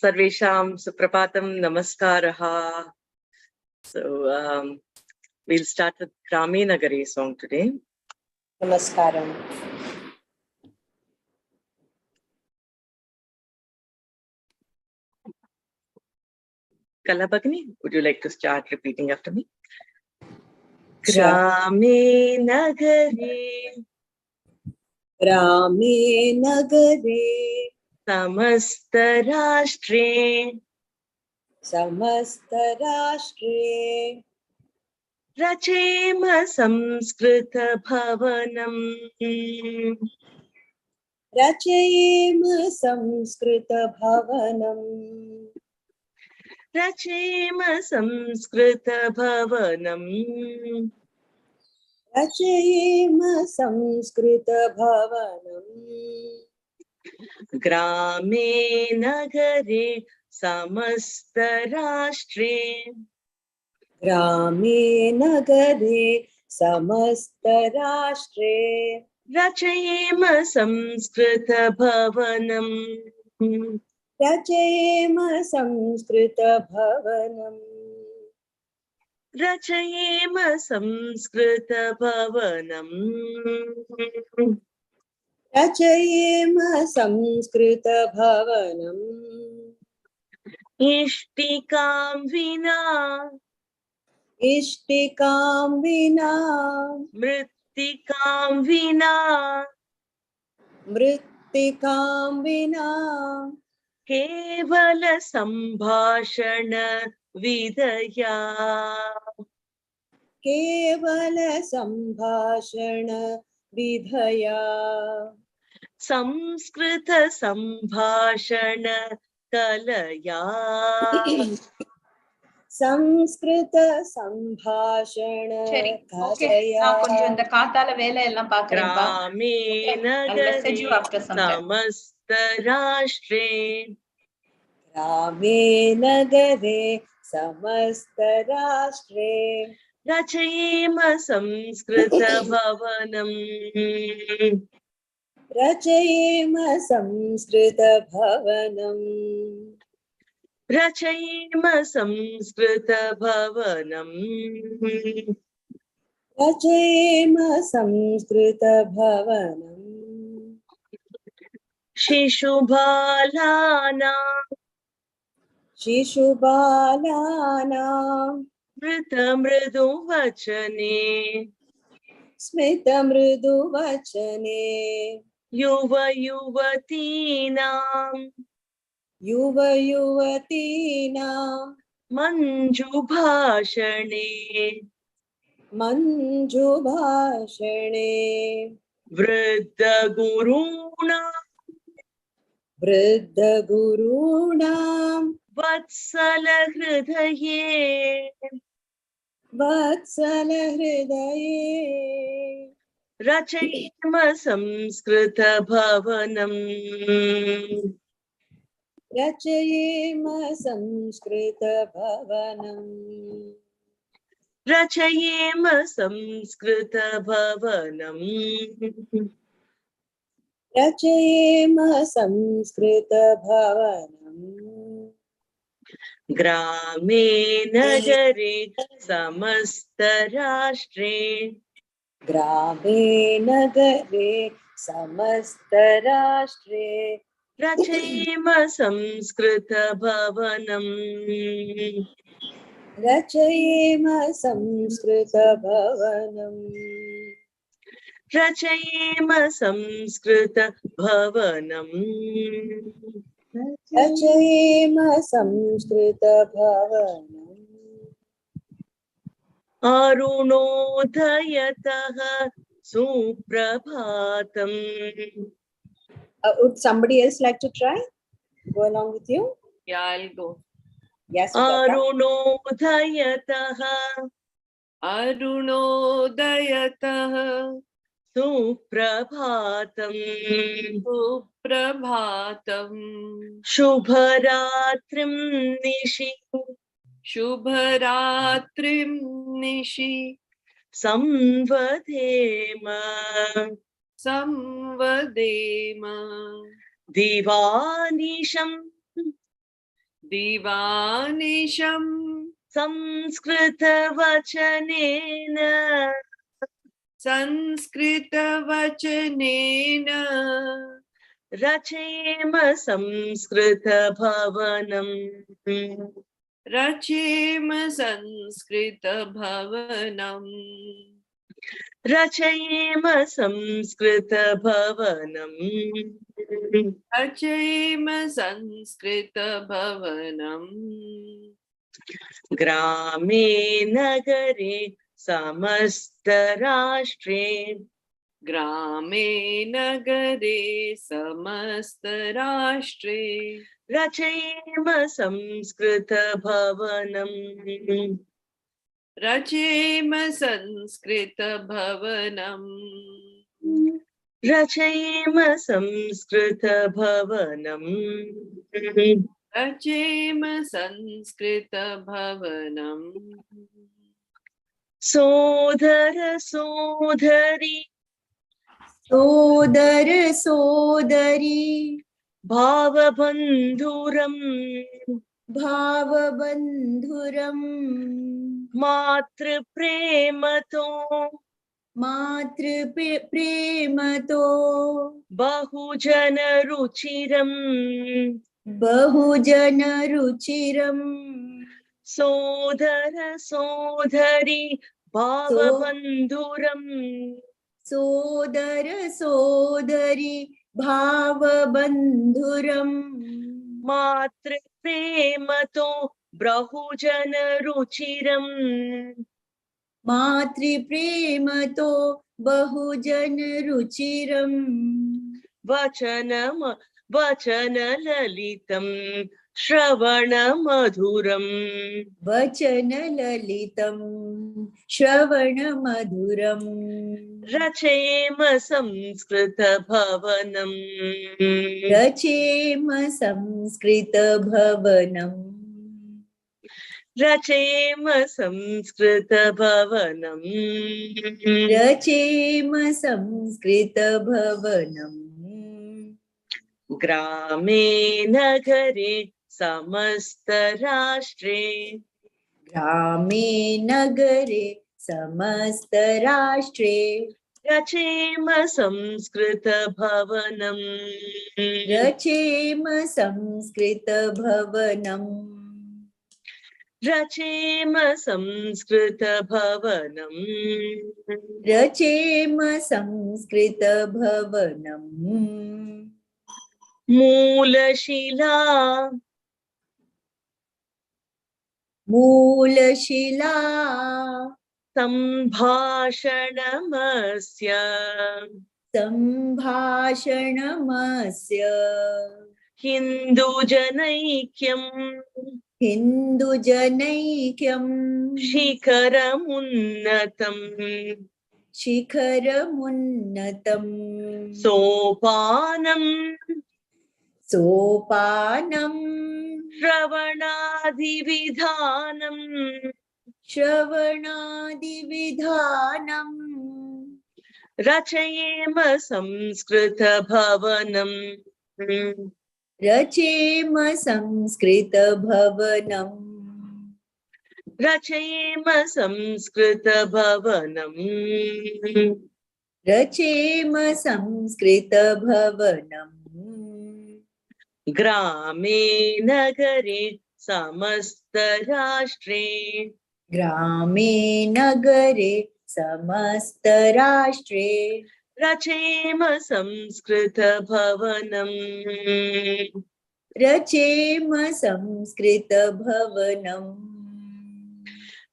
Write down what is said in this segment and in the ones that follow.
Sarvesham Suprapatam Namaskaraha. So we'll start with Grami Nagari song today. Namaskaram. Kalabagni, would you like to start repeating after me? Grame Nagari Grame Nagare Samasta Rashtre Samasta Rashtre Rachema Samskrita Bhavanam Rachayema Samskrita Bhavanam Rachema Samskrita Bhavanam Rachayema Samskrita Bhavanam Grame Nagare Samasta Rashtre Grame Nagare Samasta Rashtre Rachayema Samskrita Bhavanam Rachayema Samskrita Bhavanam Rachayema Samskrita Bhavanam Rachayema Samskrita Bhavanam Ishtikam Vina Ishtikam Vina Mrittikam Vina Mrittikam Vina Kevala Sambhashana Vidaya Kevala Sambhashana Vidhaya Samskrita Sambhashana Kalaya Samskrita Sambhashana Kalaya கொஞ்சம் இந்த காத்தால வேலை எல்லாம் பாக்குறேன்ப்பா. Grame I'll message you Nagare after some time. Samasta Rashtre Grame Nagare Samasta Rashtre Rachayema Samskrita Bhavanam Rachayema Samskrita Bhavanam Rachayema Samskrita Bhavanam Rachayema Samskrita Bhavanam Shishubhalana Shishubalana Mrita Mridu Vachane Smita Mridu Vachane Yuva Yuvatinam Yuva Yuvatina Manju Bhashane Manju Bhashane Vriddha Guruna Vriddha Gurunam Vatsala Hridaye Vatsala Hridaye Rachayema Samskrita Bhavanam Rachayema Samskrita Bhavanam Rachayema Samskrita Bhavanam Rachayema Samskrita Bhavanam Grame Nagare Samasta Rashtre Grame Nagare Samasta Rashtre Rachayema Samskrita Bhavanam Rachayema Samskrita Bhavanam Rachayema Samskrita Bhavanam Rachayema Samskrita Bhavanam Arunodayataha Suprabhatam Would somebody else like to try? Go along with you? Yeah, I'll go. Yes, Sujata. Arunodayataha Arunodayatah Suprabhatam Suprabhatam Shubharatrim Nishi Shubharatrim Nishi Samvadema Samvadema Divanisham दिवानिशं संस्कृतवचनेन संस्कृतवचनेन रचयेम संस्कृतभवनम् रचेम संस्कृतभवनम् रचयेम संस्कृतभवनम् रचेम संस्कृतभवनम् ग्रामे नगरे समस्तराष्ट्रे ग्रामे नगरे समस्तराष्ट्रे रचयेम संस्कृतभवनम् रचेम संस्कृतभवनम् रचयेम संस्कृतभवनम् रचेम संस्कृतभवनम् सोदर सोदरी सोदर सोदरी भावबन्धुरम् भावबन्धुरम् मातृप्रेमतो मातृप्रेमतो बहुजनरुचिरम् बहुजनरुचिरम् सोदर सोदरी भावबन्धुरम् सोदर सोदरी भावबन्धुरम् मातृप्रेमतो बहुजनरुचिरम् मातृप्रेमतो बहुजनरुचिरम् वचनललितम् श्रवणमधुरम् वचनललितम् श्रवणमधुरम् रचयेम संस्कृतभवनम् रचेम संस्कृतभवनम् रचयेम संस्कृतभवनम् रचेम संस्कृतभवनम् ग्रामे नगरे समस्तराष्ट्रे ग्रामे नगरे समस्तराष्ट्रे रचेम संस्कृतभवनम् रचेम संस्कृतभवनम् रचेम संस्कृतभवनम् रचेम संस्कृतभवनम् मूलशिला मूलशिला सम्भाषणमस्य सम्भाषणमस्य हिन्दुजनैक्यम् हिन्दुजनैक्यम् शिखरमुन्नतम् शिखरमुन्नतम् सोपानम् सोपानम् श्रवणादिविधानम् श्रवणादिविधानम् रचयेम संस्कृतभवनम् रचेम संस्कृतभवनम् रचयेम संस्कृतभवनम् रचेम संस्कृतभवनम् ग्रामे नगरे समस्तराष्ट्रे ग्रामे नगरे समस्तराष्ट्रे रचेम संस्कृतभवनम् रचेम संस्कृतभवनम्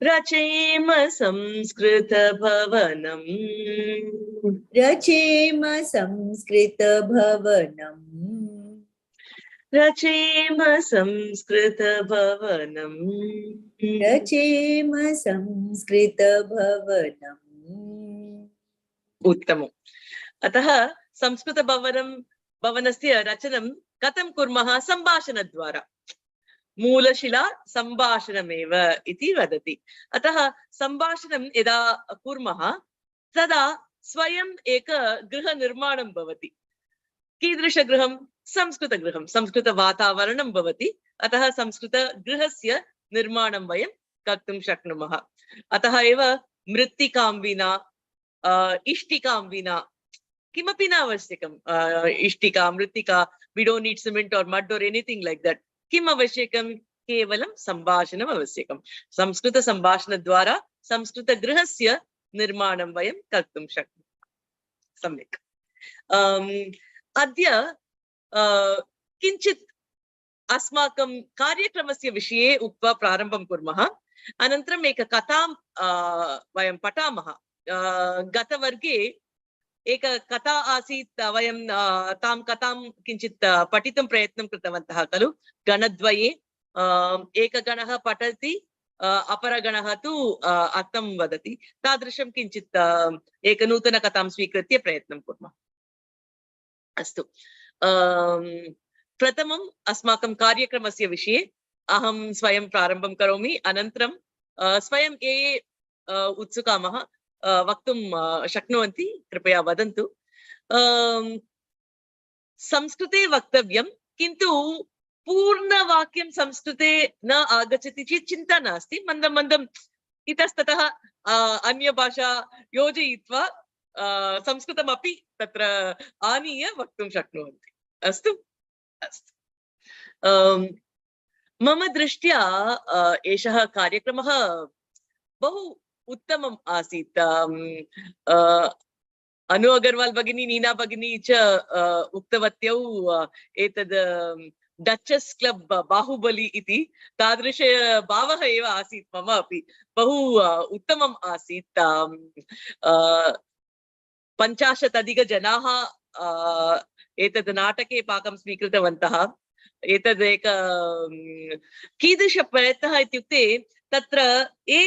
रचेम संस्कृतभवनम् रचेम संस्कृतभवनम् रचेम संस्कृतभवनम् रचेम संस्कृतभवनम् उत्तमम्। अतः भवनस्य रचनं कथं कुर्मः? सम्भाषणद्वारा। मूलशिला सम्भाषणमेव इति वदति। अतः सम्भाषणं यदा कुर्मः तदा स्वयम् एक गृहनिर्माणं भवति। कीदृशगृहं? संस्कृतगृहं, संस्कृतवातावरणं भवति। अतः संस्कृतगृहस्य निर्माणं वयं कर्तुं शक्नुमः। अतः एव मृत्तिकां विना इष्टिकां विना किमपि न आवश्यकम्। इष्टिका मृत्तिका, we don't need cement or mud or anything like that. किम् आवश्यकं? केवलं सम्भाषणम् आवश्यकं। संस्कृत सम्भाषणद्वारा संस्कृतगृहस्य निर्माणं वयं कर्तुं शक्नुमः। सम्यक्। अद्य किञ्चित् अस्माकं कार्यक्रमस्य विषये उक्त्वा प्रारम्भं कुर्मः। अनन्तरम् एक कथां वयं पठामः। गतवर्गे एक कथा आसीत्, वयं तां कथां किञ्चित् पठितुं प्रयत्नं कृतवन्तः खलु। गणद्वये एकगणः पठति, अपरगणः तु अर्थं वदति। तादृशं किञ्चित् एकनूतनकथां स्वीकृत्य प्रयत्नं कुर्मः। अस्तु, प्रथमम् अस्माकं कार्यक्रमस्य विषये अहं स्वयं प्रारम्भं करोमि। अनन्तरं स्वयं ये उत्सुकामः वक्तुं शक्नुवन्ति, कृपया वदन्तु। संस्कृते वक्तव्यं, किन्तु पूर्णवाक्यं संस्कृते न आगच्छति चेत् चिन्ता नास्ति। मन्दं मन्दम् इतस्ततः अन्यभाषा योजयित्वा संस्कृतमपि तत्र आनीय वक्तुं शक्नुवन्ति। अस्तु अस्तु, मम दृष्ट्या एषः कार्यक्रमः बहु उत्तमम् आसीत्। अनु अगर्वाल् भगिनी, नीना भगिनी च उक्तवत्यौ एतद् डचस् क्लब् बाहुबली इति, तादृश भावः एव आसीत् मम अपि। बहु उत्तमम् आसीत्। 50 अधिकजनाः एतद् नाटके पाकं स्वीकृतवन्तः। एतद् एक कीदृशप्रयत्नः इत्युक्ते, तत्र ये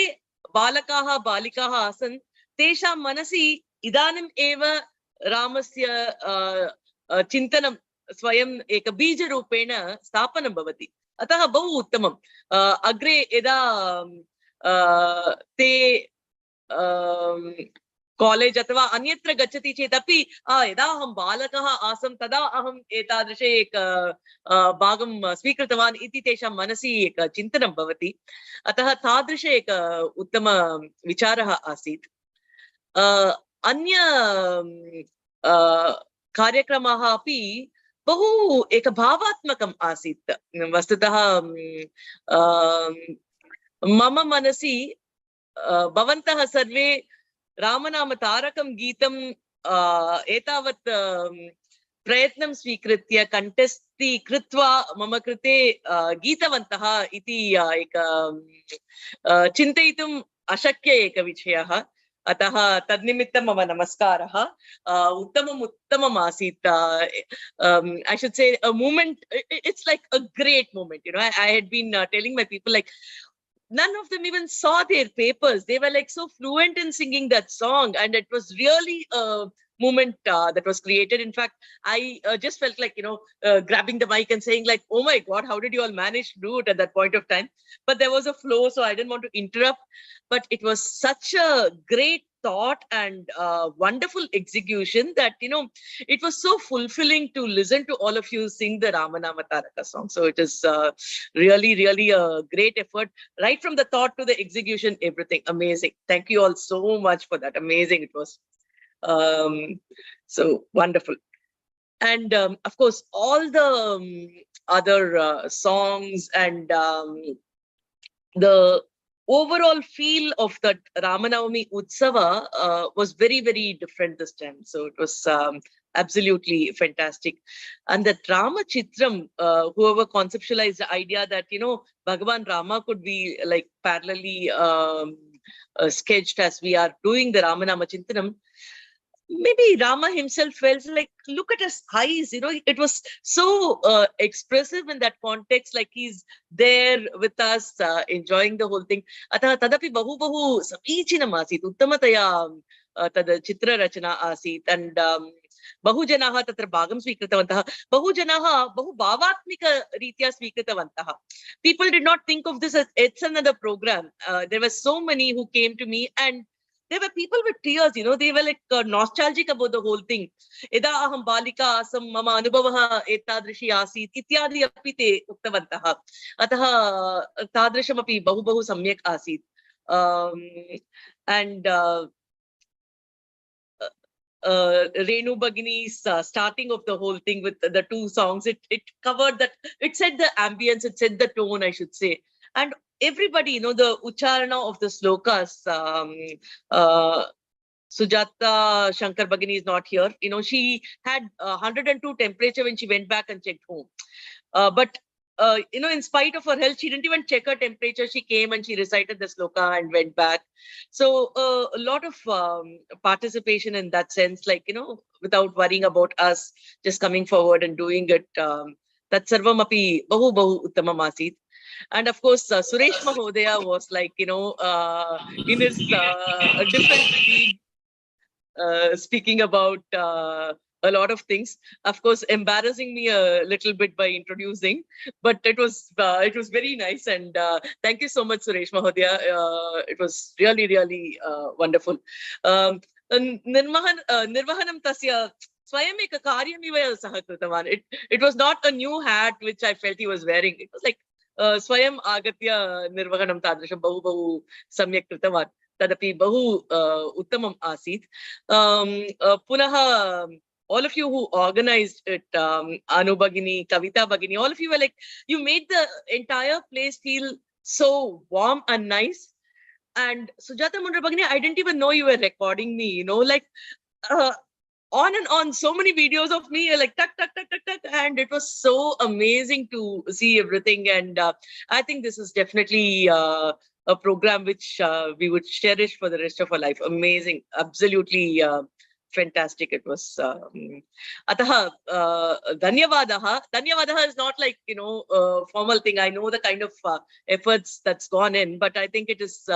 बालकाः बालिकाः आसन् तेषां मनसि इदानीम् एव रामस्य चिन्तनं स्वयं एक बीजरूपेण स्थापनं भवति। अतः बहु उत्तमम्। अग्रे यदा ते कालेज् अथवा अन्यत्र गच्छति चेदपि यदा अहं बालकः आसं तदा अहम् एतादृशे एक भागं स्वीकृतवान् इति तेषां मनसि एक चिन्तनं भवति। अतः तादृश एक उत्तम विचारः आसीत्। अन्य कार्यक्रमाः अपि बहु एक भावात्मकम् आसीत्। वस्तुतः मम मनसि भवन्तः सर्वे रामनाम तारकं गीतं एतावत् प्रयत्नं स्वीकृत्य कण्ठस्थी कृत्वा मम कृते गीतवन्तः इति एक चिन्तयितुम् अशक्य एक विषयः। अतः तन्निमित्तं मम नमस्कारः। उत्तमम् आसीत्। I should say a moment, it's like a great moment, you know. I had been telling my people, like, none of them even saw their papers. They were like so fluent in singing that song, and it was really a moment that was created. In fact, I just felt like, you know, grabbing the mic and saying like, oh my God, how did you all manage to do it at that point of time? But there was a flow, so I didn't want to interrupt. But it was such a great thought and wonderful execution that, you know, it was so fulfilling to listen to all of you sing the Ramanama Taraka song. So it is really, really a great effort, right from the thought to the execution, everything amazing. Thank you all so much for that. Amazing it was. So wonderful. And of course, all the other songs and the overall feel of that Ramanavami Utsava was very, very different this time. So it was absolutely fantastic. And that Rama Chitram, whoever conceptualized the idea that, you know, Bhagavan Rama could be like parallelly sketched as we are doing the Ramanama Chintanam. Maybe Rama himself felt like, look at his eyes, you know, it was so expressive in that context, like he's there with us, enjoying the whole thing. Atah tadapi bahu samichinam asit, uttamataya tad chitra rachana asit, and bahu janaha tatra bhagam svikritavantah, bahu janaha bahu bhavatmika ritya svikritavantah. People did not think of this as it's another program. There were so many who came to me, and there were people with tears, you know, they were like nostalgic about the whole thing. Yada aham balika asam mama anubhavah etadrishi asit ityadi api te uktavantah. Ataha tadrasham api bahu bahu samyak asit. And Renu Bhagini's starting of the whole thing with the two songs, it covered that, it set the ambience, it set the tone, I should say. And everybody, you know, the ucharana of the slokas, Sujata Shankar Bhagini is not here. You know, she had 102 temperature when she went back and checked home. But you know, in spite of her health, she didn't even check her temperature. She came and she recited the sloka and went back. So a lot of participation in that sense, like, you know, without worrying about us, just coming forward and doing it. That sarvam api bahu bahu uttamam asit. And of course, Suresh Mahodaya was like, you know, in his a different speed, speaking about a lot of things. Of course, embarrassing me a little bit by introducing, but it was very nice. And thank you so much, Suresh Mahodaya. It was really, really wonderful. Nirvahanam tasya swayam eka karyamiva sah kritavan. It was not a new hat which I felt he was wearing. It was like swayam agatya nirvahanam tadrasham bahu bahu samyak kritavan. Tadapi bahu uttamam asit. Punaha, all of you who organized it, Anu Bhagini, Kavita Bhagini, all of you were like, you made the entire place feel so warm and nice. And Sujata Mundra Bhagini, I didn't even know you were recording me, you know, like on and on, so many videos of me, like tuck, tuck, tuck, tuck, tuck. And it was so amazing to see everything. And I think this is definitely a program which we would cherish for the rest of our life. Amazing, absolutely fantastic. It was. Ataha dhanyavadaha. Dhanyavadaha is not like, you know, formal thing. I know the kind of efforts that's gone in, but I think it is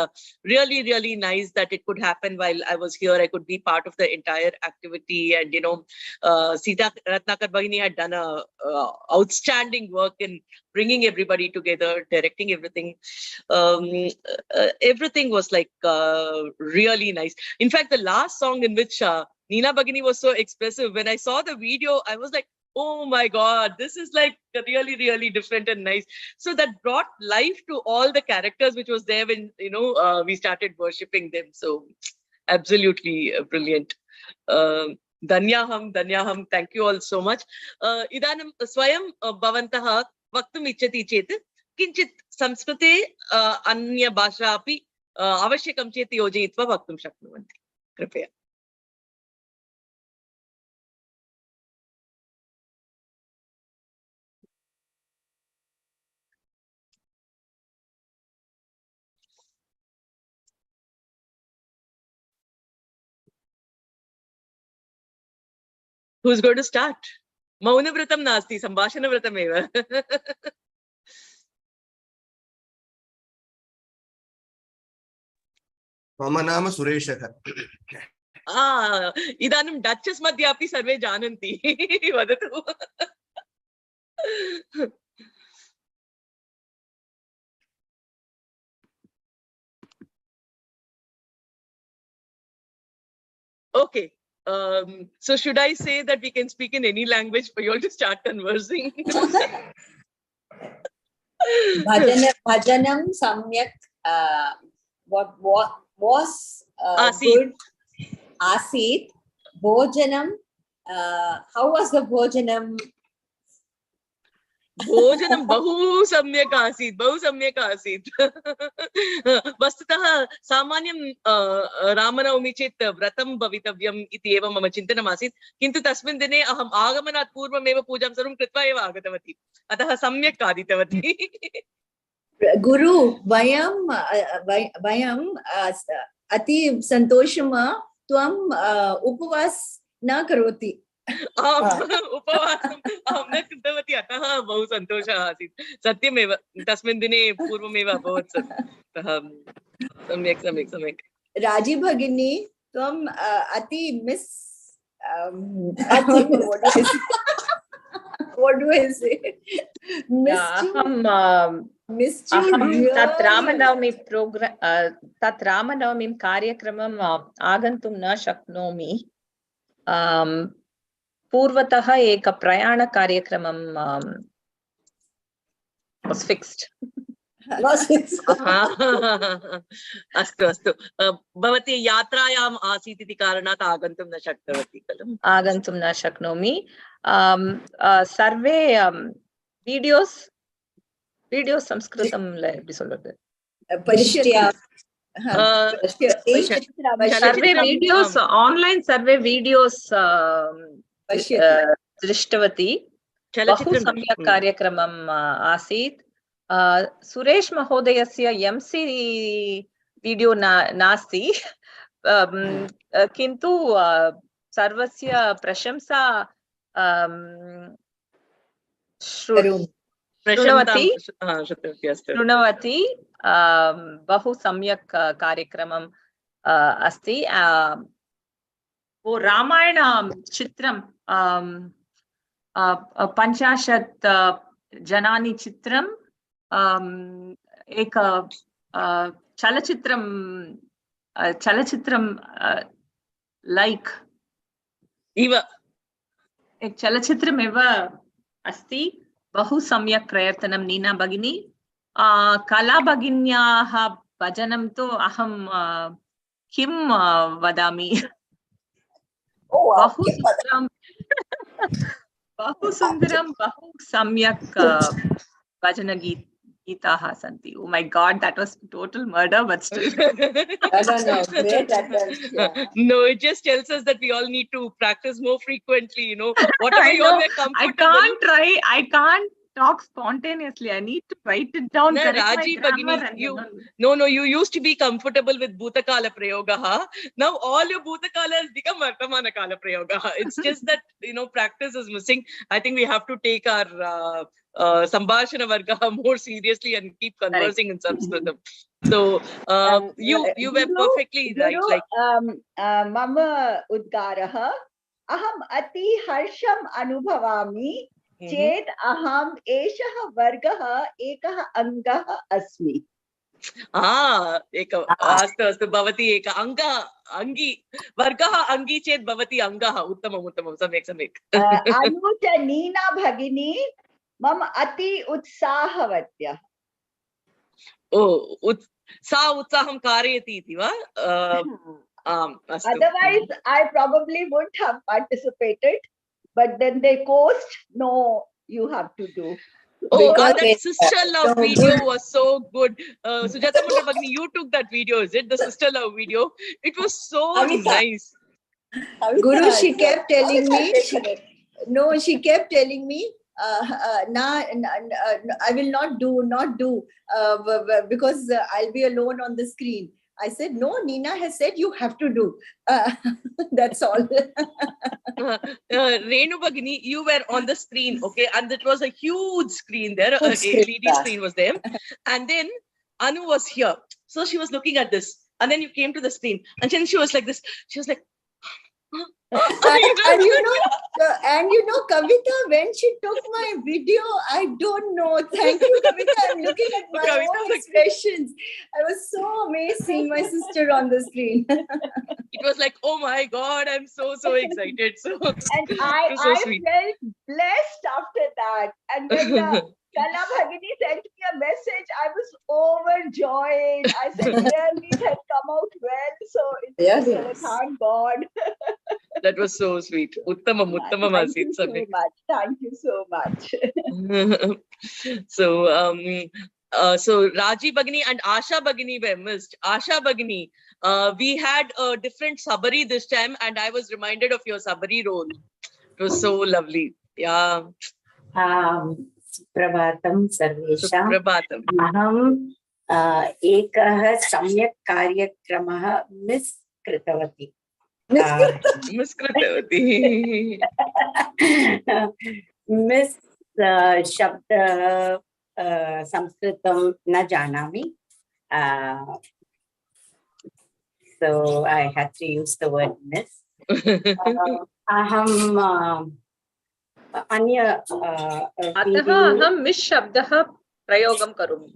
really, really nice that it could happen while I was here. I could be part of the entire activity, and you know, Sita Ratnakar Bhagini had done a outstanding work in bringing everybody together, directing everything. Everything was like really nice. In fact, the last song in which Neena Bhagini was so expressive, when I saw the video, I was like, oh my God, this is like really, really different and nice. So that brought life to all the characters which was there when, you know, we started worshipping them. So absolutely brilliant. Danyaham. Thank you all so much. Idanam swayam bhavantaha vaktum ichchati chet kinchit samskrite anya bhasha api avashyakam chet yojayitva vaktum shaknuvanti. Kripaya. Who's going to start? Mauna vratam nasti, sambhashana vratam eva. मम नाम सुरेशः. इदानीं डचस् मध्ये अपि सर्वे जानन्ति. वदतु. Okay. So should I say that we can speak in any language for you all to start conversing? Bhajanam samyak. What was good? Asit. Bhojanam. How was the bhojanam? Bhojanam bahu samyak asit. Vastutah samanyam Ramanavami chet vratam bhavitavyam iti eva mama chintanam asit. Kintu tasmin dine aham agamanat purvam eva pujam sarvam kritva eva agatavati. Ataha samyak aditavati. Guru, vayam ati santoshama tvam upavas na karoti. उपवासम् अहं न कृतवती, अतः बहु सन्तोषः आसीत्. सत्यमेव तस्मिन् दिने पूर्वमेव अभवत्. सम्यक्. राजी भगिनी, त्वं अति miss What do I say? Missed you. Missed you. अहं तत् really. रामनवमी तत् रामनवमीं कार्यक्रमम् आगन्तुं न शक्नोमि. पूर्वतः एक प्रयाणकार्यक्रमं was fixed. Was it? अस्तु अस्तु भवती यात्रायाम् आसीत् इति कारणात् आगन्तुं न शक्तवती खलु. आगन्तुं न शक्नोमि. सर्वे वीडियोस् संस्कृतं एपिसोड् Pashya. सर्वे वीडियोस् आन्लैन् सर्वे वीडियोस् दृष्टवती. बहु सम्यक् कार्यक्रमम् आसीत्. सुरेश महोदयस्य MC वीडियो नास्ति, किन्तु सर्वस्य प्रशंसा शृण्वती. बहु सम्यक् कार्यक्रमम् अस्ति. वो रामायण चित्रं 50 जनानि चित्रं एक चलचित्रं लाइक इव एक चलचित्रमेव अस्ति. बहु सम्यक् प्रयत्नं नीना भगिनी. कला भगिन्याः भजनं तु अहं किं वदामि. बहु सुन्दरं बहु सम्यक् भजनगीताः सन्ति. Oh my God, that was total murder, but still. No, great. No, it just tells us that we all need to practice more frequently. You know, whatever you all were comfortable. I can't talk spontaneously. I need to write it down. No, Raji Bhagini, you used to be comfortable with Bhutakala Prayogaha. Now all your Bhutakala has become Vartamana Kala Prayogaha. It's just that, practice is missing. I think we have to take our sambhashana vargaha more seriously and keep conversing in Sanskritam. So you were perfectly right. Like mama udgaraha aham ati harsham anubhavami चेत अहम एषः वर्गः एकः अङ्गः अस्मि. अस्तु भवती एक अंगी वर्गः अंगी चेत् भवती अङ्गः. उत्तमं सम्यक्. अनुज नीना भगिनी मम अति उत्साहवत्या. सा उत्साहं कारयति इति वा? Otherwise I probably wouldn't have participated. But then they coached, no, you have to do. That sister love video was so good. Sujata Munda Bhagini, you took that video, is it? The sister love video. It was so nice. Guru, she kept telling me, she kept telling me, I will not do, because I'll be alone on the screen. I said, no, Nina has said you have to do. That's all. Renu Bhagini, you were on the screen, okay? And it was a huge screen there, a LED screen was there. And then Anu was here. So she was looking at this. And then you came to the screen. And then she was like this. She was like, and Kavita, when she took my video, I don't know. Thank you, Kavita. I'm looking at my own expressions. I was so amazed seeing my sister on the screen. It was like, oh my God, I'm so excited. And I felt blessed after that. And when Kala Bhagini sent me a message, I was overjoyed. I said, really, it has come out well. So it's thank God. That was so sweet. Uttamam asit. Thank you so much. So Raji Bhagini and Asha Bhagini were missed. Asha Bhagini, we had a different sabari this time, and I was reminded of your sabari role. It was so lovely. Yeah. सुप्रभातं सर्वेषां. सुप्रभातम्. अहं एकः सम्यक् कार्यक्रमः miss कृतवती. Miss शब्द संस्कृतं न जानामि. So I had to use the word miss. अहं अन्य अतः अहं मिस् शब्दः प्रयोगं करोमि.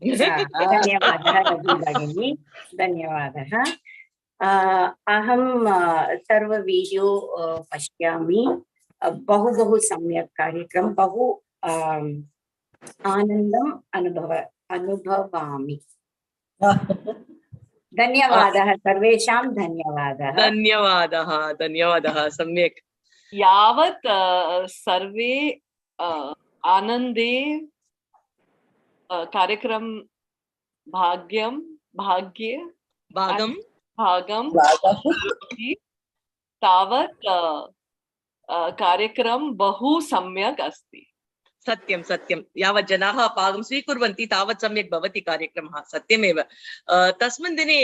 धन्यवादः रवि भगिनी, धन्यवादः. अहं सर्व वीडियो पश्यामि. बहु बहु सम्यक् कार्यक्रम, बहु आनन्दम् अनुभवामि. धन्यवादः सर्वेषां, धन्यवादः. धन्यवादः धन्यवादः सम्यक्. यावत् सर्वे आनन्दे कार्यक्रम भाग्यं भागं करोति, तावत् कार्यक्रम बहु सम्यक् अस्ति. सत्यं सत्यं. यावत् जनाः भागं स्वीकुर्वन्ति तावत् सम्यक् भवति कार्यक्रमः. सत्यमेव. तस्मिन् दिने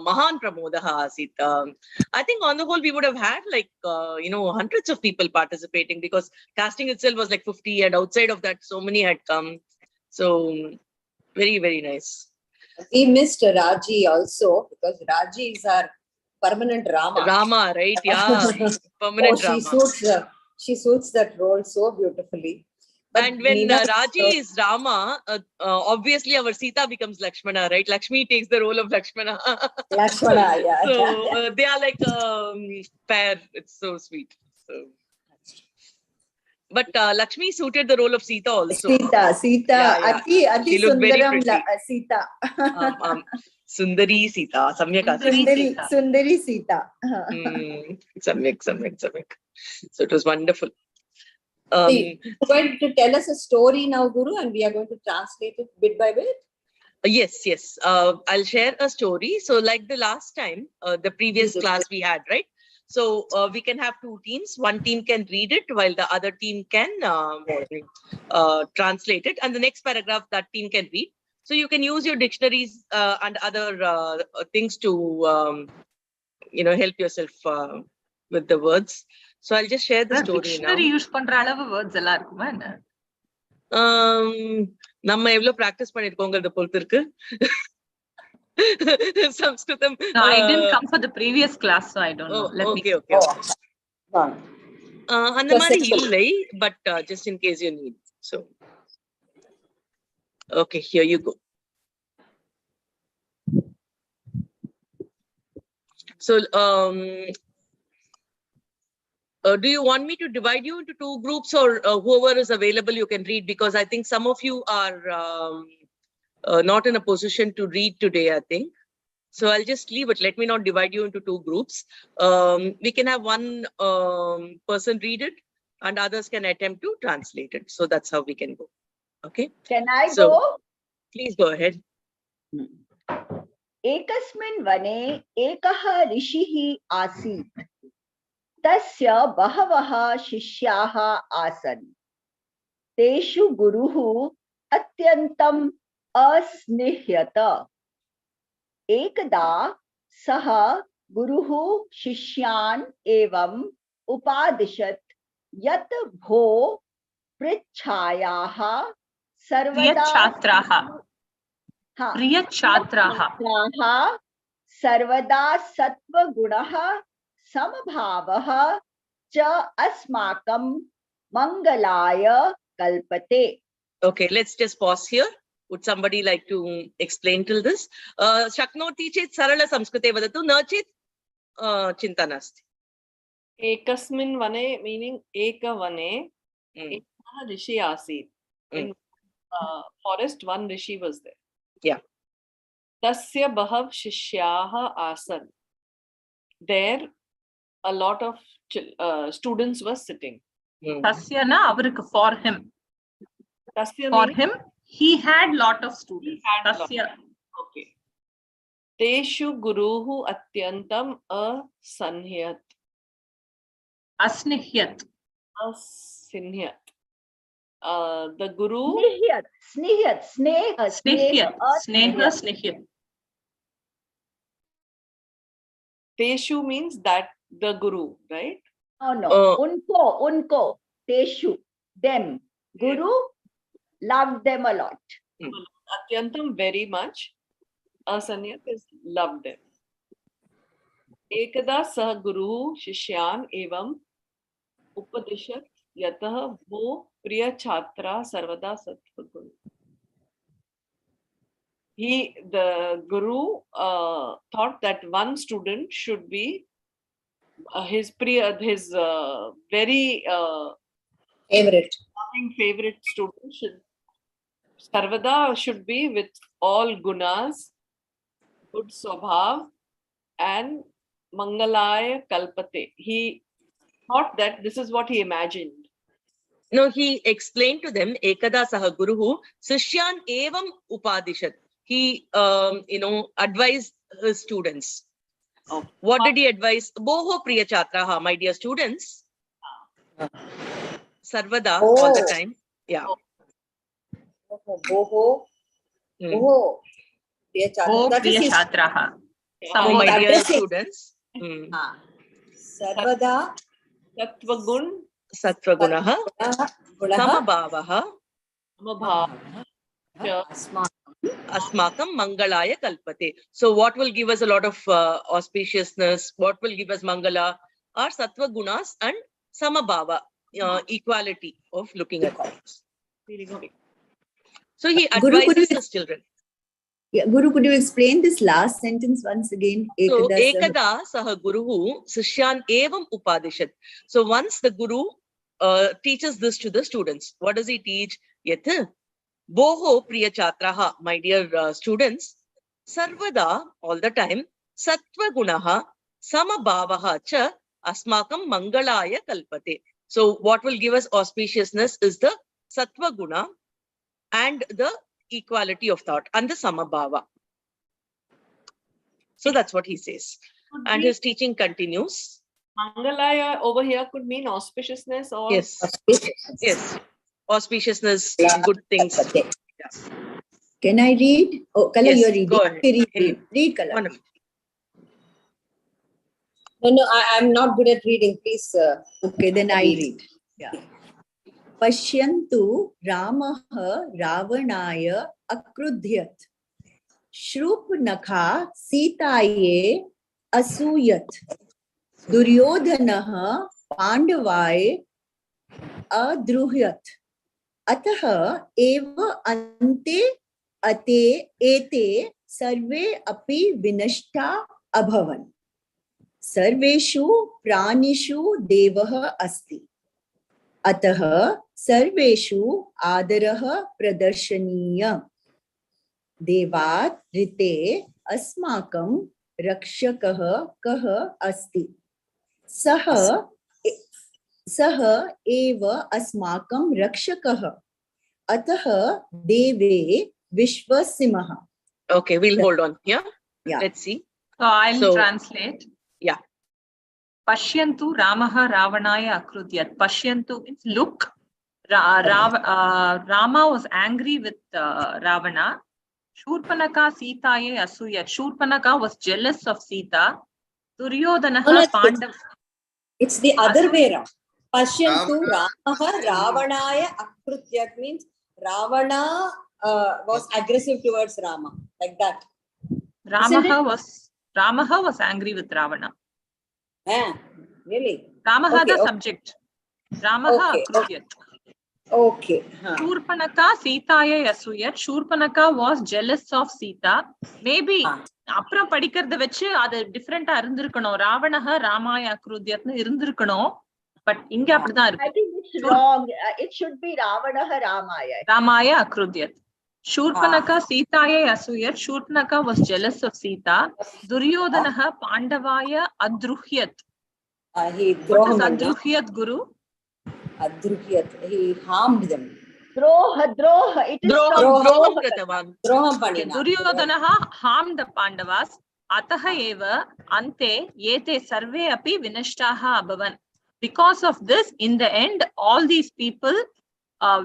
महान् प्रमोदः आसीत्. I think on the whole we would have had like hundreds of people participating, because casting itself was like 50, and outside of that so many had come. So very, very nice. We missed Raji also, because Raji is our permanent Rama. Right? Yeah. Permanent Rama. She suits that role so beautifully. But and when Raji is Rama, obviously our Sita becomes Lakshmana, right? Lakshmi takes the role of Lakshmana. Lakshmana, yeah. So they are like pair. It's so sweet. So. But Lakshmi suited the role of Sita also. Sita. Ati she looked very Sundaram pretty. Sita. Sundari Sita. Samyak Sundari Sita. Samyak. So it was wonderful. You're going to tell us a story now, Guru, and we are going to translate it bit by bit. Yes. I'll share a story. So like the last time, the previous class we had, right? So we can have two teams. One team can read it while the other team can translate it. And the next paragraph that team can read. So you can use your dictionaries and other things to, help yourself with the words. So I'll just share the story dictionary now. use பண்ற அளவு words எல்லாம் இருக்குமா என்ன? நம்ம எவ்வளவு practice பண்ணிருக்கோங்கிறத பொறுத்து இருக்கு. Samskritam. No, I didn't come for the previous class, so I don't know. Okay. அந்த மாதிரி இல்லை, but just in case you need. So, okay, here you go. So, do you want me to divide you into two groups, or whoever is available you can read? Because I think some of you are not in a position to read today, I think. So I'll just leave it. Let me not divide you into two groups. We can have one person read it and others can attempt to translate it. So that's how we can go. Okay. Can I go? Please go ahead. एकस्मिन् वने एकः ऋषिः आसीत्. तस्य बहवः शिष्याः आसन्. तेषु गुरुः अत्यन्तम् अस्निह्यत. एकदा सः गुरुः शिष्यान् एवम् उपादिशत् यत् भो पृच्छायाः प्रियछात्राः सर्वदा सत्वगुणः समभावः च अस्माकं मंगलाय कल्पते. Okay, let's just pause here. Would somebody like to explain till this? Shaknoti chet sarala samskrite vadatu, na chet chinta nasti. Ekasmin vane meaning eka vane ekah rishi asit. In forest one rishi was there. Yeah. Tasya bahav shishyaha asan. There a lot of students were sitting. Tasya na avarukku, for him. Tasya for him, he had lot of students. Tasya. Okay. Teshu guruhu atyantam asnihyat. Asnihyat. The guru. Snihyat. Teshu means that the guru, right? No. Unko. Teshu. Them. Guru loved them a lot. Atyantam very much. Asanyat is loved them. Ekada sah guru shishyan evam upadishat yatah wo priya chhatra sarvada sattvagun. The guru thought that one student should be his very favorite student Sarvada should be with all gunas, good swabhav, and mangalaya kalpate. He thought that this is what he imagined. No, he explained to them, Ekada saha guruhu sishyan evam upadishat. He, advised his students. Oh. What did he advise? Boho priya chatraha, my dear students. Sarvada, all the time. Yeah. Boho. Boho. Priya chatra. That is Chatraha. Oh, my dear students. Sarvada. Sattvagunaha. Samabhavaha. Asmakam mangalaya kalpate. So what will give us a lot of auspiciousness, what will give us mangala are sattva gunas and samabhava, equality of looking at things. So he advises his children. Yeah, Guru, could you explain this last sentence once again? So, Ekada saha guruhu sishyan evam upadishat. So once the guru teaches this to the students, what does he teach? Yat boho priya chatraha, my dear students, sarvada, all the time, sattva gunaha, samabhavaha cha asmakam mangalaya kalpate. So what will give us auspiciousness is the sattva guna and the equality of thought and the samabhava. So that's what he says. And his teaching continues. Mangalaya over here could mean auspiciousness or... Yes. Yes. Auspiciousness, good things. Yeah. Can I read? Oh, Kala, Yes, you're reading. go ahead. Okay, read, Kala. Wonderful. No, I'm not good at reading. Please. Okay, then I read. Yeah. Pashyantu Ramaha Ravanaya Akrudhyat. Shrupnakha Sitaye Asuyat. Duryodhanaha Pandavaye Adruhyat. Ataha eva ante ate ete sarve api vinashta abhavan. Sarveshu pranishu devah asti. Ataha sarveshu adaraha pradarshaniya. Devat rite asmakam rakshakah kah asti. Saha eva asmakam rakshakah. Ataha deve vishwasimaha. Okay, we'll hold on here. Yeah. Let's see. So I'll translate. Yeah. Pashyantu Ramaha Ravanaya Akrudyat. Pashyantu means look. Rama was angry with Ravana. Shurpanaka Sitaye Asuyat. Shurpanaka was jealous of Sita. Duryodhanaha Pandav. It's the other way around. Pashyantu Ramaha Ravanaya Akrutyat means Ravana was aggressive towards Rama. Like that. Ramaha was angry with Ravana. Really? Ramaha the subject. Ramaha Akrudyat. Okay. Shurpanaka Sitaye Asuyat. Shurpanaka was jealous of Sita. Maybe அப்புறம் படிக்கிறத வச்சு அது டிஃபரெண்டா இருந்திருக்கணும். ராவணஹ ராமாய அக்ருத்யத்னு இருந்திருக்கணும். But இங்க அப்படிதான் இருக்கு. I think it's wrong. It should be Ravanaha Ramaya. Ramaya Akrudyat. Shurpanaka Sitaye Asuyat. Shurpanaka was jealous of Sita. Duryodhanaha Pandavaya Adruhyat. What is Adruhyat, Guru? Adruhyat. He harmed them. Droha. It is Droham kritavan. Duryodhanaha harmed the Pandavas. Ataha eva ante yete sarve api vinashtaha abhavan. Because of this, in the end, all these people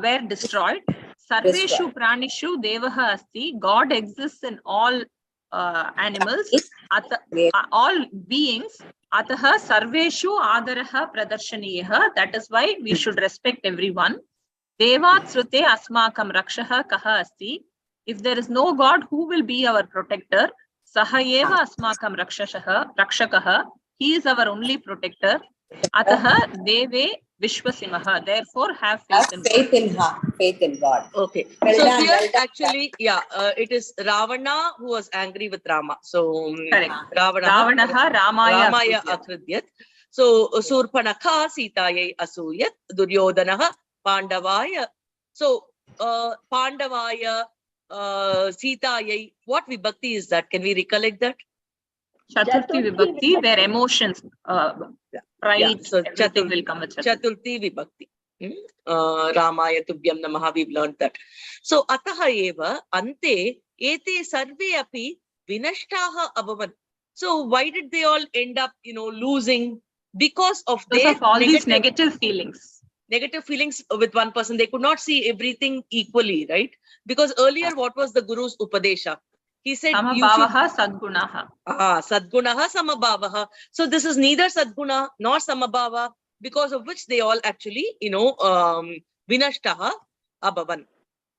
were destroyed. Sarveshu pranishu devaha asti. God exists in all animals, all beings. Ataha sarveshu adaraha pradarshaniyaha. That is why we should respect everyone. Devat srute asmakam rakshaha kaha asti. If there is no God, who will be our protector? Sahayeva asmakam rakshakaha. He is our only protector. Ataha deve Vishwasimaha. Therefore, have Have faith in faith in her, faith in God. Okay. Well So done, here well done. actually, yeah, it is Ravana who was angry with Rama. So Correct. Ravana Ravanaha Ramaya Ramaya Akrudyat. Akridyat. So Surpanakha Sitayai Asuyat. Duryodhanaha Pandavaya. So Pandavaya Sitayai. What vibhakti is that? Can we recollect that? Chaturthi Vibhakti, where emotions, pride, So everything will come with Chaturthi. Chaturthi Vibhakti. Ramaya Tubhyam Namaha, we've learned that. So Ataha Eva Ante Ete Sarve Api Vinashtaha Abhavan. So why did they all end up, losing? Because of Because of all these negative feelings. Negative feelings with one person. They could not see everything equally, right? Because earlier, what was the Guru's Upadesha? He said, Samabhavaha Sadgunaha. Sadgunaha Samabhavaha. So this is neither Sadguna nor Samabhava, because of which they all actually, Vinashtaha Abhavan.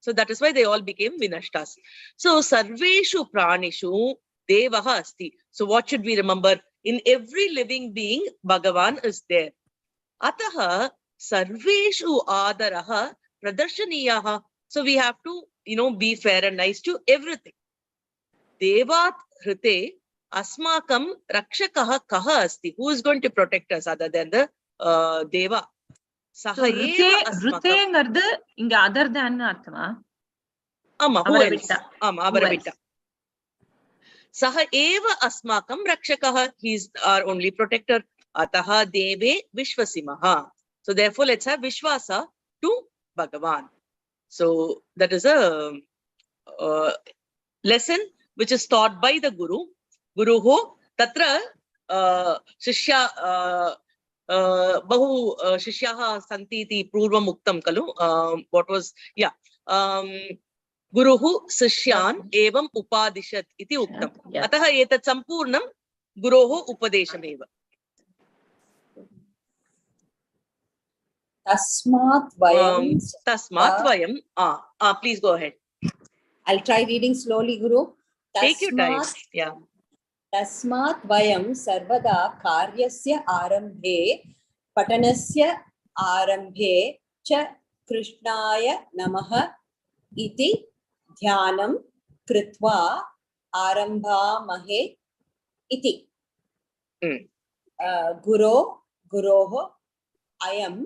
So that is why they all became Vinashtas. So Sarveshu Pranishu Devaha Asti. So what should we remember? In every living being, Bhagavan is there. Ataha Sarveshu Adaraha Pradarshaniyaha. So we have to, be fair and nice to everything. Devat Hrite Asmakam Rakshakaha Kaha Asti. Who is going to protect us other than the Deva? So Rite ngardu inga other than arthama. Ama, who else? Avaravita. Saha eva asmakam rakshakaha. He is our only protector. Ataha deve vishwasimaha. So therefore, let's have Vishwasa to Bhagavan. So that is a lesson which is taught by the Guru. Guruho tatra shishya bahu shishyaha santiti purvam muktam kalu. What was, Guruhu sishyan evam upadishat iti uktam. Ataha etat sampurnam guroho upadeshameva. Tasmat Vayam. Tasmat Vayam. Please go ahead. I'll try reading slowly, Guru. Take your time. Yeah. Tasmat Vayam Sarvada Karyasya Arambhe Patanasya Arambhe Cha Krishnaya Namaha Iti Dhyanam Kritva Arambhamahe Iti. Guroho Ayam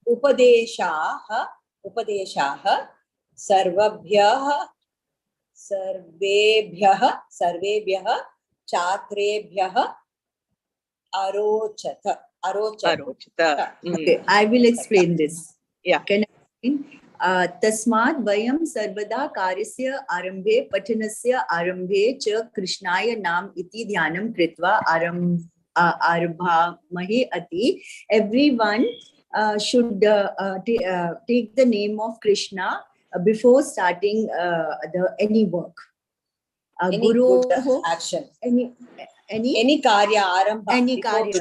Upadeshaha Sarvebhyah Chatrebhyah Arochata. Okay, I will explain this. Yeah. Can I explain? Tasmat Vayam Sarvada Karyasya Arambhe Patanasya Arambhe Cha Krishnaya Nam Iti Dhyanam Kritva Arabhamahe Ati. Everyone should take the name of Krishna before starting any work. Guru action. Any karya arambha. Any karya.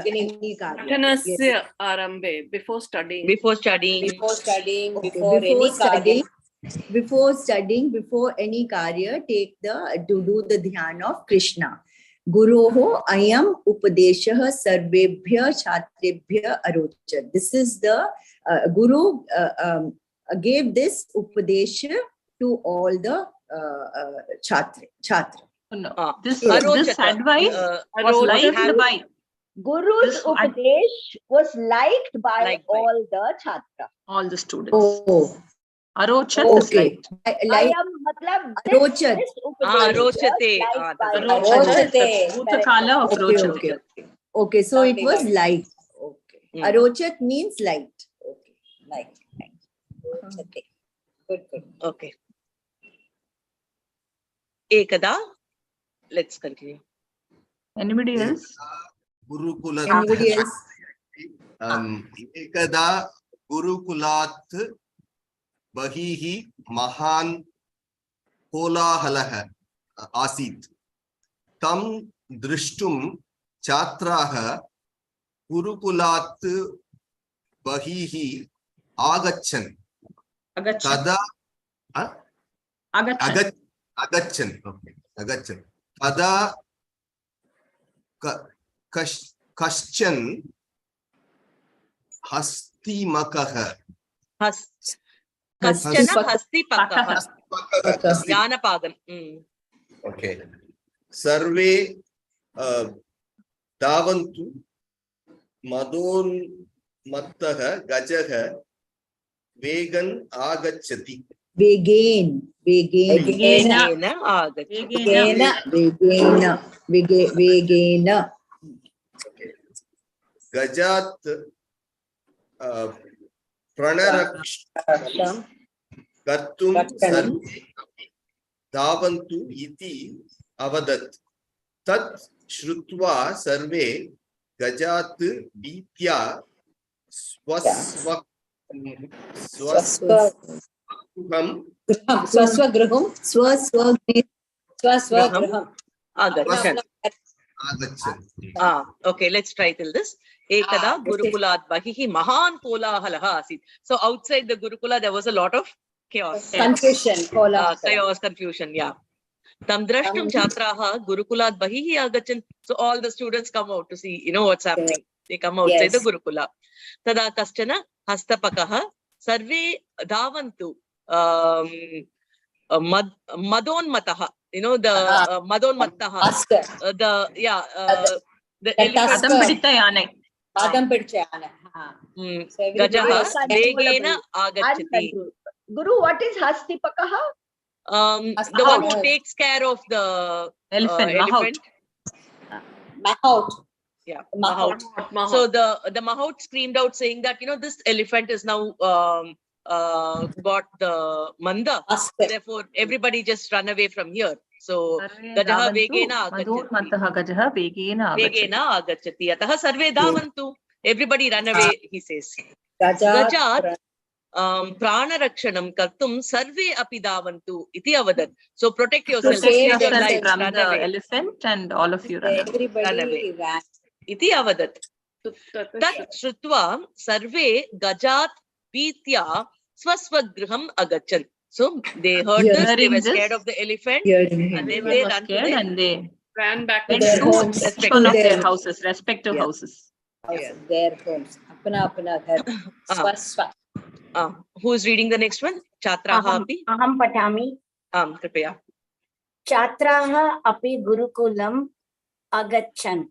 Patanasya Arambe, before studying. Before studying. Before studying, before any karya, to do the dhyan of Krishna. Guroho ayam upadeshah sarvebhya chatrebhya arochat. This is the Guru gave this upadesha to all the chatra. No, this advice was liked by Guru's Upadesh was liked by all the chatra. All the students. Oh. Arochat is liked. Arochat. Arochate. Bhutakala of Rochate. Okay, so it was light. Okay. Arochat means light. Okay, light. Good. Okay. Ekada. Let's continue. Anybody else? Anybody else? Ekada Gurukulat Bahihi Mahan Kolahalaha Asit Tam Drishtum Chatraha Gurukulat Bahihi Agachan Tada Agachan. Okay. Agachan. Tada Kaschan Hastimakaha. Kaschana hastipakah. Hasti. Yanapagan. Okay. Sarve davantu madon mattaha gajaha vegan agachati. Vegain. Vegena agachati. Vegena. Okay. Gajat pranaraksham kartum sarve davantu iti avadat. Tat shrutva sarve gajat bhitya swasvagruham Agachan. Okay, let's try till this. Ekada Gurukulat Bahihi Mahan Kolahalaha Asit. So outside the Gurukula, there was a lot of chaos. Confusion. Chaos, confusion, yeah. Tam drashtum chatraha Gurukulat Bahihi Agachan. So all the students come out to see, what's happening. They come outside the Gurukula. Tada kaschana hastapakaha sarve dhavantu madonmataha. The madonmataha. The elephant. Adam pidcha yaane. Gajaha vegena agachati. Guru, what is hastipakaha? The one who takes care of the elephant. Mahout. Yeah, Mahout. So the Mahout screamed out saying that, this elephant is now got the manda. Therefore, everybody just run away from here. So, Gajaha vegena agachati. Ataha sarve dhavantu. Everybody run away, he says. Gajat pranarakshanam kartum sarve api dhavantu iti avadat. So, protect yourself. Protect Save your yourself lives. from Run the away. elephant and all of you run away. Everybody ran. Iti avadat. Tat shrutva sarve gajat bhitya swasvagruham agachan. So they heard this, they were scared of the elephant, and then they ran to their, and they ran back went to their to homes. each one of their houses, respective houses. Their homes. Apna ghar. Swasva. Who is reading the next one? Chatraha api? Aham patami. Kripaya. Chatraha api gurukulam agachan.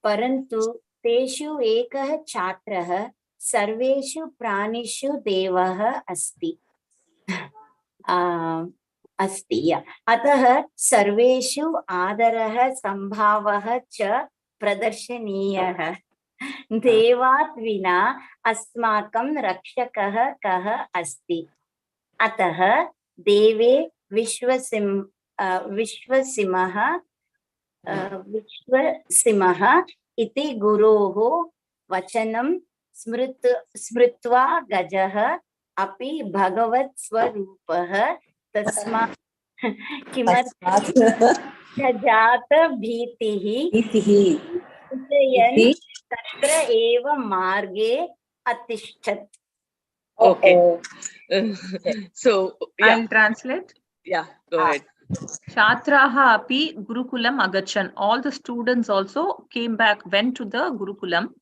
Parantu teshu ekah chatrah sarveshu pranishu devah asti. अस्ति अतः सर्वेषु आदरः संभावः च प्रदर्शनीयः देवात् विना अस्माकं रक्षकः कः अस्ति अतः देवे विश्वसिमः इति गुरोः वचनं स्मृत्वा गजः अपि भगवत् स्वरूपः तस्मात् किमर्थं जात भीतिः चिन्तयन् तत्र एव मार्गे अतिष्ठत्. Okay. So I'll translate. Yeah, go ahead. Chatraha api Gurukulam agachan. All the students also went to the Gurukulam.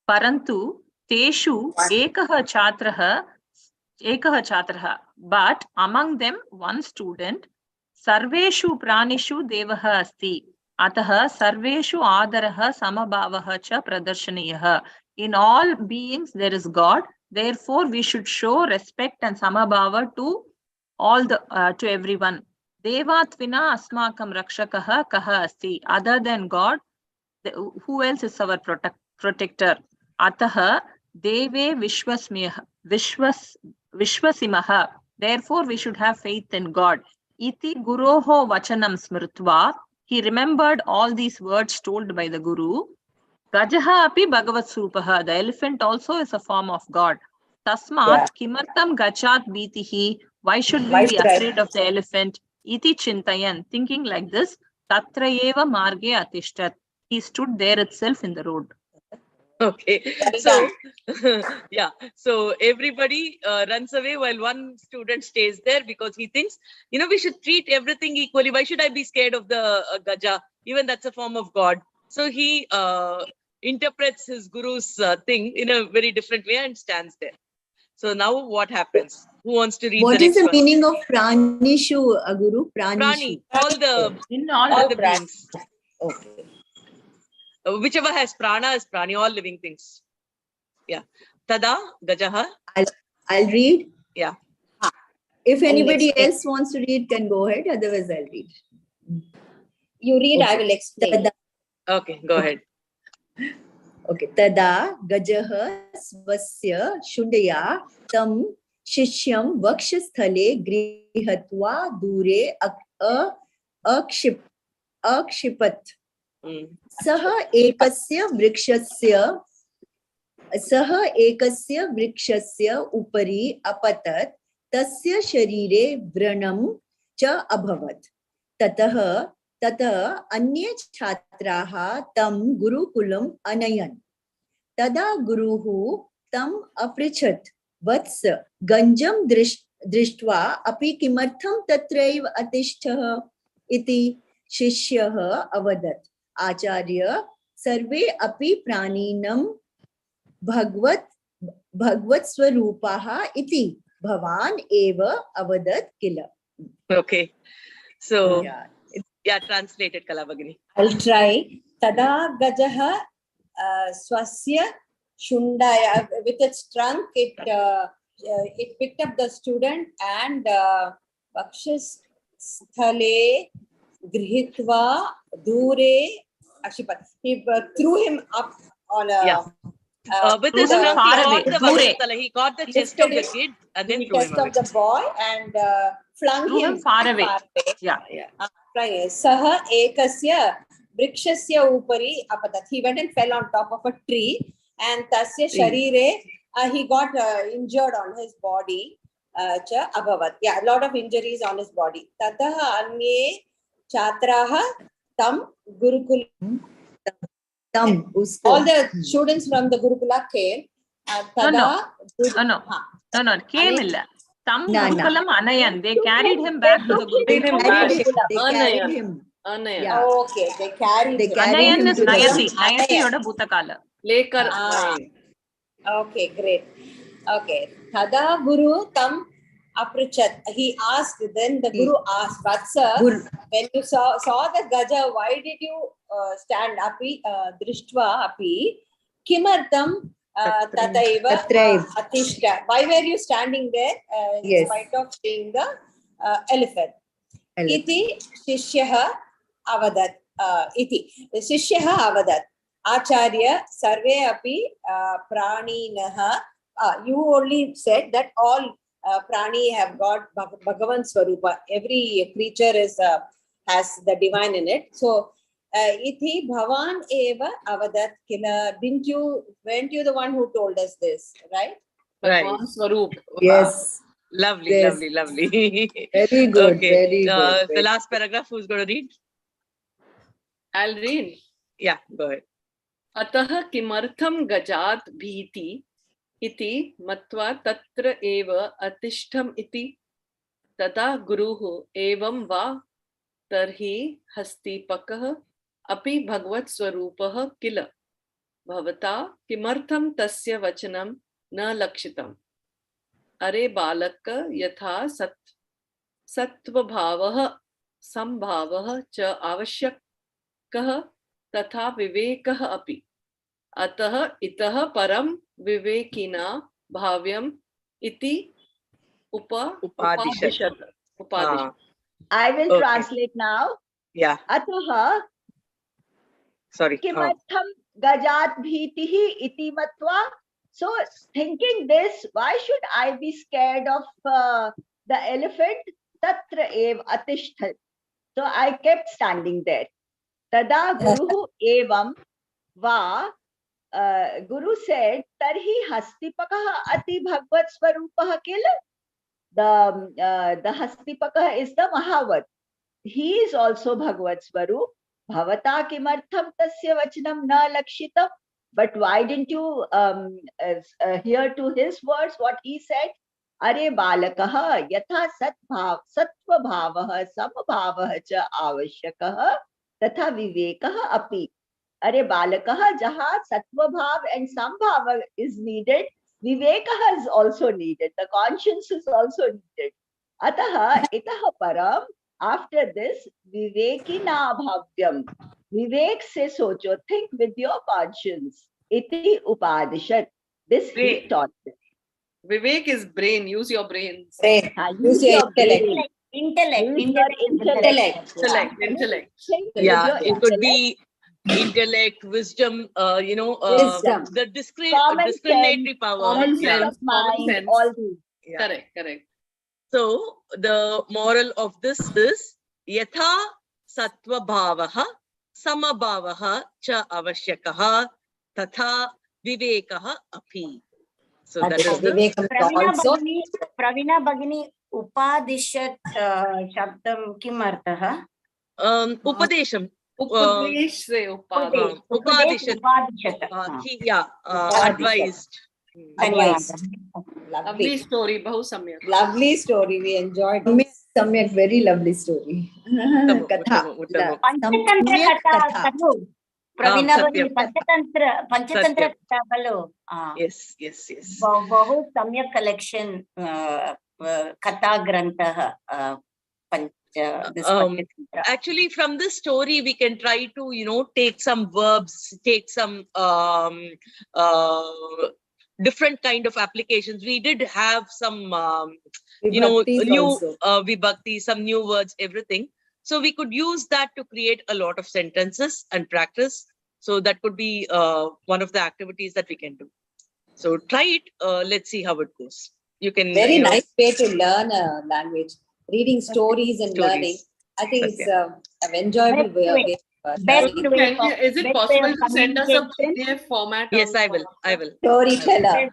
Parantu teshu ekah chatraha. But among them, one student, sarveshu pranishu devaha asti. Ataha sarveshu adaraha samabhavaha cha pradarshaniyaha. In all beings there is God. Therefore, we should show respect and samabhava to to everyone. Devat vina asmakam rakshakaha kaha asti. Other than God, who else is our protector? Ataha deve vishwasimaha. Therefore, we should have faith in God. Iti guroho vachanam smritva. He remembered all these words told by the Guru. Gajaha api bhagavat supaha. The elephant also is a form of God. Tasmat kimartam gachat bhitihi. Why should we be afraid of the elephant? Iti chintayan. Thinking like this, tatra eva marge atishtat. He stood there itself in the road. Okay, so yeah, so everybody runs away while one student stays there because he thinks, we should treat everything equally. Why should I be scared of the Gaja? Even that's a form of God. So he interprets his guru's thing in a very different way and stands there. So now what happens? Who wants to read What the is next the one? meaning of Pranishu, Guru? Prani, Pranishu. In all the beings. Okay. Whichever has prana is prani, all living things. Yeah. Tada gajaha. I'll read. Yeah. If anybody else wants to read, can go ahead. Otherwise, I'll read. You read, I Okay. will explain. Tada, Okay, go ahead. okay. Tada gajaha svasya shundaya tam shishyam vakshasthale grihatva dure akshipat. सः एकस्य वृक्षस्य उपरि अपतत् तस्य शरीरे व्रणं च अभवत् ततः अन्ये छात्राः तं गुरुकुलम् अनयन् तदा गुरुः तम् अपृच्छत् वत्स गञ्जं दृष्ट्वा अपि किमर्थं तत्रैव अतिष्ठः इति शिष्यः अवदत् आचार्य सर्वे अपि प्राणिनं भगवत् स्वरूपाः इति भवान् एव अवदत् किल. Okay. So, Yeah. translated Kala Bhagini. I'll try. Tada gajaha swasya shundaya. With its trunk, it picked up the student and vakshas sthale grihitva dure akshipat. He threw him up on a. With his him trunk, far he away, got the dure. Vakshasthala, he got the chest of the kid and then threw him chest away. of the boy and flung Threw him far away. Yeah. Saha ekasya vrikshasya upari apatat. He went and fell on top of a tree and tasya sharire, he got injured on his body. Cha abhavat. Yeah, a lot of injuries on his body. Tataha anye chatraha tam gurukul. All the students from the Gurukula came. No. Came illa. Tam Gurukulam Anayan. They carried him back to the Gurukulam. Carried him. Anayan. Yeah. Okay, they carried him. Anayan him is to the Nayati. Gurukulam. Nayati yoda Bhutakala. Lekar. Okay, great. Okay. Tada Guru tam aprichat. He asked, then the Guru asked, Vatsa, when you saw the Gaja, why did you stand api, drishtva api, kimartam tataiva atishta. Why were you standing there in spite of seeing the elephant? Iti shishyaha avadat. Iti. Shishyaha avadat. Acharya sarve api praninaha. You only said that all prani have got Bhagavan Swarupa. Every creature has the divine in it. So, iti bhavan eva avadat kila. Weren't you the one who told us this, right? Right. Swarup. Yes. Lovely, Yes. lovely. Very good. Okay. Very good. The last paragraph, who's going to read? I'll read. Yeah, go ahead. Atah kimartham gajat bhiti iti matva tatra eva atishtham iti tada guruhu evam va tarhi hastipakah api bhagvat swarupah kila bhavata kimartham tasya vachanam na lakshitam are balaka yatha sattva bhavah sambhavah cha avashyakah तथा विवेकः अपि अतः इतः परम विवेकिना भाव्यम इति उपादिशत्. I will translate now. Yeah. Ataha Sorry. kimartham gajat bhitihi iti matva. So thinking this, why should I be scared of the elephant? Tatra ev atishthal. So I kept standing there. Tada guruhu evam va. Guru said, Tarhi hastipakah ati bhagvat swarupah kil. The hastipakah is the Mahavat. He is also Bhagvat Swarup. Bhavata kimartham tasya vachanam na lakshitam. But why didn't you hear to his words what he said? Are balakaha yatha sattva bhavah samabhavah cha avashyakah tatha vivekah api. Are balakah jaha sattva bhav and sambhava is needed, vivekah is also needed. The conscience is also needed. Ataha itaha param, after this, vivekina bhavyam. Vivek se socho, think with your conscience. Iti upadishat. This he Brain. taught them. Vivek is brain. Use your brains. Brain. Use your intellect. brain. Intellect. Use your intellect. Intellect. Think with Yeah, your it could intellect. be intellect, wisdom, Wisdom. the Common discriminatory sense, power. Common peace sense. of Common mind, sense. all these. Yeah. Correct. So the moral of this is yatha sattva bhavaha samabhavaha cha avashyakaha tatha vivekaha api. So that is the Vivekam also. Pravina Bhagini Upadishat Shabdam Kim Arthaha? upadesham. Upadesh se upad. Upadishat. Upadishat. Advised. Advice. Lovely story. Bahu samyak. Lovely story. We enjoyed. Samyak, very lovely story. Katha. Panchatantra Katha. Pravina Bhagini Satyam. Panchatantra Katha Kalu. Yes. Bahu Samyak collection Katha Grantha. Actually, from this story, we can try to, take some verbs, take some different kind of applications. We did have some, Vibhaktis new also. vibhakti, some new words, everything. So we could use that to create a lot of sentences and practice. So that could be one of the activities that we can do. So try it. Let's see how it goes. You can. Very nice way to learn a language. Reading stories and Stories. learning. I think That's it's an enjoyable way of learning. Is it possible to send us a PDF format? Yes, I will. Storyteller.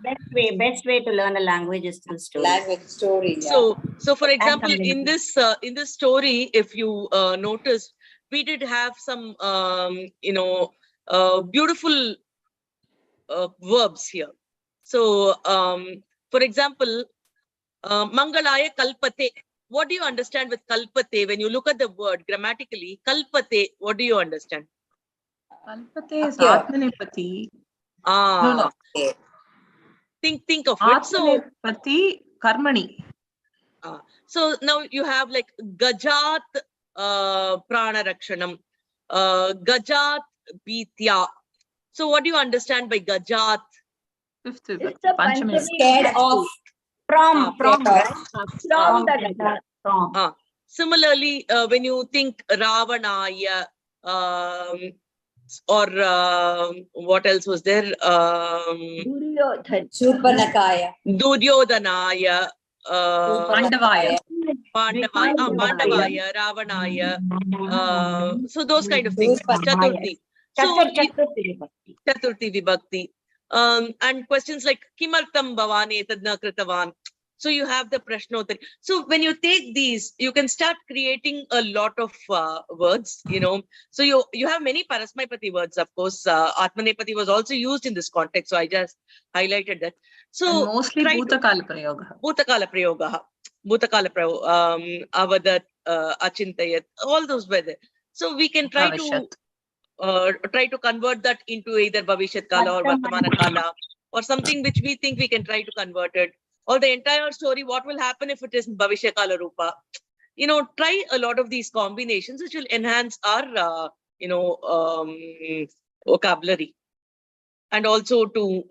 Best way to learn a language is through stories. Language story. Yeah. So for example, in this story, if you notice, we did have some beautiful verbs here. So for example, mangalaya kalpate. What do you understand with kalpate? When you look at the word grammatically, kalpate, what do you understand? Kalpate is Atmanepati. No. Okay. Think of it. So Atmanepati Karmani. So now you have like Gajat Prana Rakshanam, Gajat Bhitya. So what do you understand by Gajat? Fifth It's Vibhakti. a Panchami. Scared off. From Similarly, when you think Ravanaya, or what else was there? Shurpanakaya. Duryodhanaya, Pandavaya. Pandavaya, Ravanaya. So those kind of things. Chaturthi. So Chaturthi Vibhakti. And questions like Kimartam Bhavane Tadna Kritavan. So you have the Prashnottari. So when you take these, you can start creating a lot of words, So you have many Parasmaipati words, of course. Atmanepati was also used in this context. So I just highlighted that. So And mostly Bhutakala Prayoga. Bhutakala Prayoga. Bhutakala Prayoga. Avadat, Achintayat. All those were there. So we can try to convert that into either Bhavishyat Kala or Vartamana Kala or something which we think we can try to convert it. Or the entire story, what will happen if it is Bhavishya Kala Rupa? Try a lot of these combinations which will enhance our, vocabulary. And also to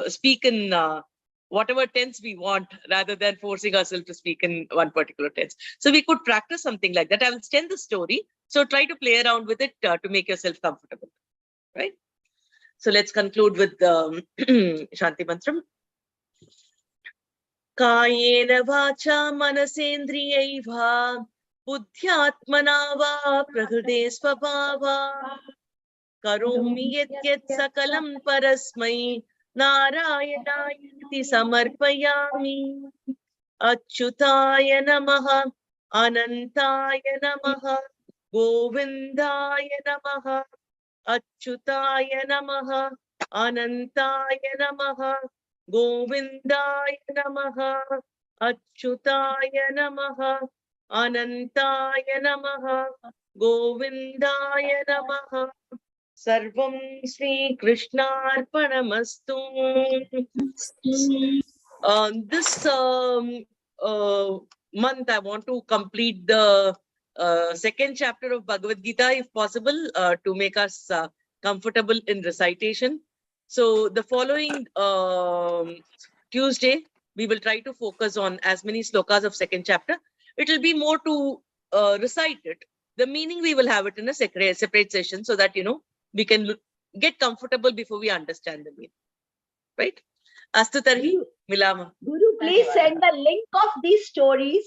speak in whatever tense we want rather than forcing ourselves to speak in one particular tense. So we could practice something like that. I will extend the story. So try to play around with it to make yourself comfortable, right? So let's conclude with the Shanti Mantram. Kayena vacha manasendriyaiva buddhyatmana va prakrite svabhava karomi yat sakalam parasmai narayanayti samarpayami achyutaya namaha anantaya namaha govindaya namaha achyutaya namaha anantaya namaha Govindaya namaha achyutaya namaha anantaya namaha govindaya namaha Sarvam Sri Krishnarpanamastu. This month, I want to complete the second chapter of Bhagavad Gita, if possible, to make us comfortable in recitation. So the following Tuesday, we will try to focus on as many slokas of second chapter. It will be more to recite it. The meaning, we will have it in a separate session so that, we can get comfortable before we understand the meaning. Right? Astu tarhi milama. Guru, please send the link of these stories.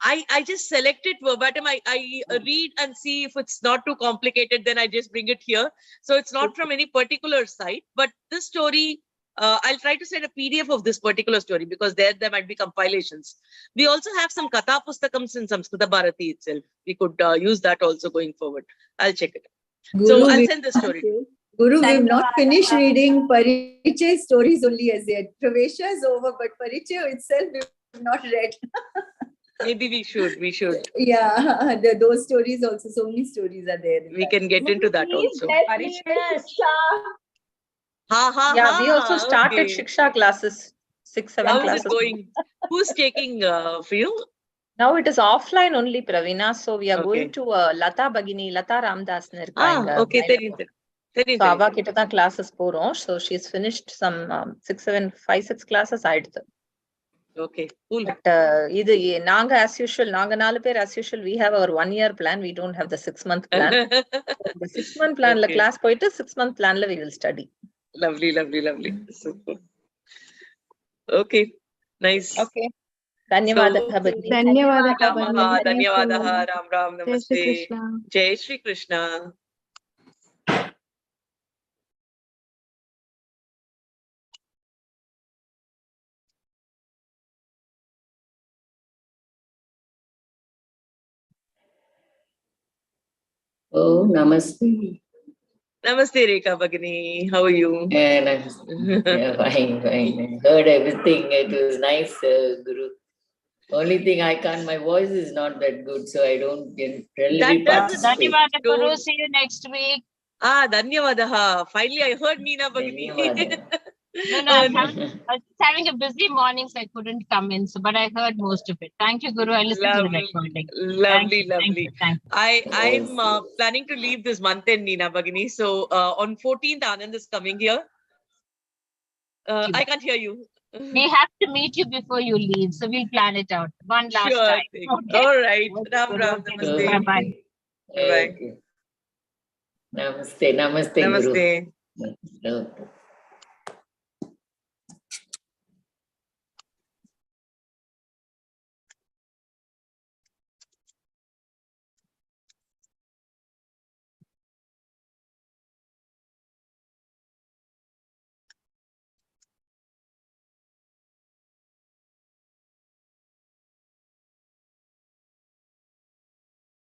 I just select it verbatim. I read and see if it's not too complicated, then I just bring it here. So it's not from any particular site, but this story, I'll try to send a PDF of this particular story because there might be compilations. We also have some Katha Pustakams in Samskrita Bharati itself. We could use that also going forward. I'll check it. So I'll send the story. Guru, we've not finished reading Parichaya stories only as yet. Pravesha is over, but Parichaya itself we've not read. Maybe we should. Yeah, those stories also, so many stories are there. We can get into that also. Yeah, we also started okay. Shiksha classes, 6-7 How classes. is it going? Who's taking for you? Now it is offline only, Pravina. So we are going to Lata Ramdas. Okay, So Ava kitta da classes porom. So she's finished some 5-6 classes aiduthu. Okay, cool. But Nanga as usual, Nanga 4 per as usual, we have our 1-year plan. We don't have the 6-month plan. The 6-month plan la class poite 6-month plan la we will study. Lovely. Super. Okay, nice. Okay. Dhanyawadaha Bhagini. Dhanyawadaha. Ram. Namaste. Jai Shri Krishna. Oh, namaste. Namaste, Rekha Bhagini. How are you? Yeah, fine. I heard everything. It was nice, Guru. Only thing I can't, my voice is not that good, so I don't really participate. Dhanyawada Guru. See you next week. Dhanyawadaha. Finally, I heard Meena Bhagini. No, I was having a busy morning, so I couldn't come in. But I heard most of it. Thank you, Guru. I listened to the recording. Lovely. Thank you. I'm planning to leave this month end, Meena Bhagini. So on 14th, Anand is coming here. I can't hear you. We have to meet you before you leave, so we'll plan it out one last time. Okay. All right. Ram. Namaste. Bye. Bye. Namaste, Guru. Namaste. Okay.